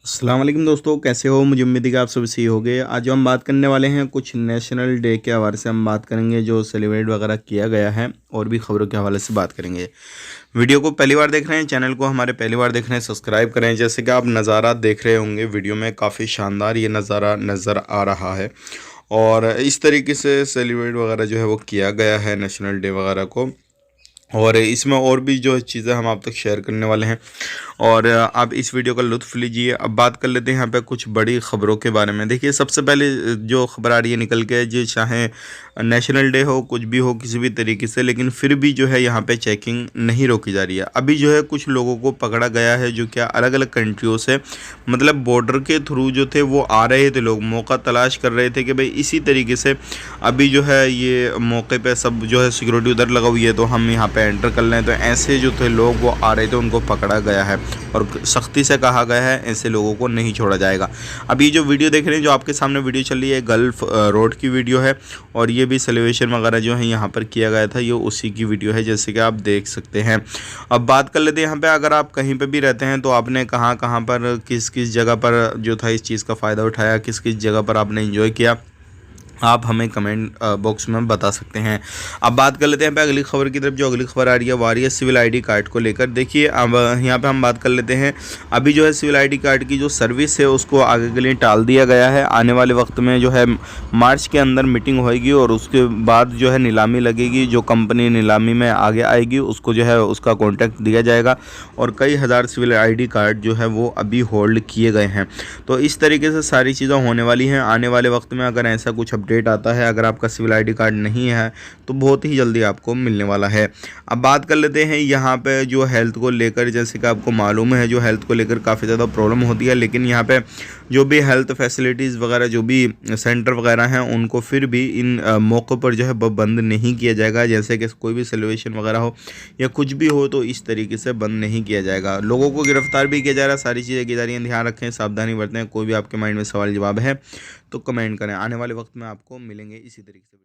अस्सलाम वालेकुम दोस्तों, कैसे हो? मुझे उम्मीद है कि आप सभी सही होंगे। आज जो हम बात करने वाले हैं कुछ नेशनल डे के हवाले से हम बात करेंगे जो सेलिब्रेट वगैरह किया गया है, और भी खबरों के हवाले से बात करेंगे। वीडियो को पहली बार देख रहे हैं, चैनल को हमारे पहली बार देख रहे हैं, सब्सक्राइब करें। जैसे कि आप नज़ारा देख रहे होंगे वीडियो में, काफ़ी शानदार ये नज़ारा नज़र आ रहा है और इस तरीके से सेलिब्रेट वगैरह जो है वो किया गया है नेशनल डे वगैरह को। और इसमें और भी जो चीज़ें हम आप तक शेयर करने वाले हैं और आप इस वीडियो का लुत्फ़ लीजिए। अब बात कर लेते हैं यहाँ पे कुछ बड़ी ख़बरों के बारे में। देखिए, सबसे पहले जो ख़बर आ रही है निकल के, जो चाहे नेशनल डे हो, कुछ भी हो, किसी भी तरीके से, लेकिन फिर भी जो है यहाँ पे चेकिंग नहीं रोकी जा रही है। अभी जो है कुछ लोगों को पकड़ा गया है जो क्या अलग अलग कंट्रियों से, मतलब बॉर्डर के थ्रू जो थे वो आ रहे थे, लोग मौका तलाश कर रहे थे कि भाई इसी तरीके से अभी जो है ये मौके पे सब जो है सिक्योरिटी उधर लगा हुई है तो हम यहाँ पे एंटर कर लें। तो ऐसे जो थे लोग वो आ रहे थे, उनको पकड़ा गया है और सख्ती से कहा गया है ऐसे लोगों को नहीं छोड़ा जाएगा। अब ये जो वीडियो देख रहे हैं, जो आपके सामने वीडियो चल रही है, गल्फ रोड की वीडियो है और ये भी सेलिब्रेशन वगैरह जो है यहाँ पर किया गया था, ये उसी की वीडियो है जैसे कि आप देख सकते हैं। अब बात कर लेते हैं यहाँ पे, अगर आप कहीं पे भी रहते हैं तो आपने कहाँ कहाँ पर किस किस जगह पर जो था इस चीज़ का फ़ायदा उठाया, किस किस जगह पर आपने एंजॉय किया, आप हमें कमेंट बॉक्स में बता सकते हैं। अब बात कर लेते हैं पे अगली खबर की तरफ। जो अगली खबर आ रही है वो आ रही है सिविल आईडी कार्ड को लेकर। देखिए, अब यहाँ पे हम बात कर लेते हैं। अभी जो है सिविल आईडी कार्ड की जो सर्विस है उसको आगे के लिए टाल दिया गया है। आने वाले वक्त में जो है मार्च के अंदर मीटिंग होएगी और उसके बाद जो है नीलामी लगेगी। जो कंपनी नीलामी में आगे आएगी उसको जो है उसका कॉन्टैक्ट दिया जाएगा और कई हज़ार सिविल आईडी कार्ड जो है वो अभी होल्ड किए गए हैं। तो इस तरीके से सारी चीज़ें होने वाली हैं आने वाले वक्त में। अगर ऐसा कुछ अपडेट आता है, अगर आपका सिविल आईडी कार्ड नहीं है तो बहुत ही जल्दी आपको मिलने वाला है। अब बात कर लेते हैं यहाँ पे जो हेल्थ को लेकर। जैसे कि आपको मालूम है जो हेल्थ को लेकर काफ़ी ज़्यादा प्रॉब्लम होती है, लेकिन यहाँ पे जो भी हेल्थ फैसिलिटीज़ वगैरह, जो भी सेंटर वगैरह हैं, उनको फिर भी इन मौक़ों पर जो है बंद नहीं किया जाएगा। जैसे कि कोई भी सेलिब्रेशन वगैरह हो या कुछ भी हो तो इस तरीके से बंद नहीं किया जाएगा। लोगों को गिरफ्तार भी किया जा रहा है, सारी चीज़ें की जा रही हैं। ध्यान रखें, सावधानी बरतें। कोई भी आपके माइंड में सवाल जवाब है तो कमेंट करें, आने वाले वक्त में आपको मिलेंगे इसी तरीके से।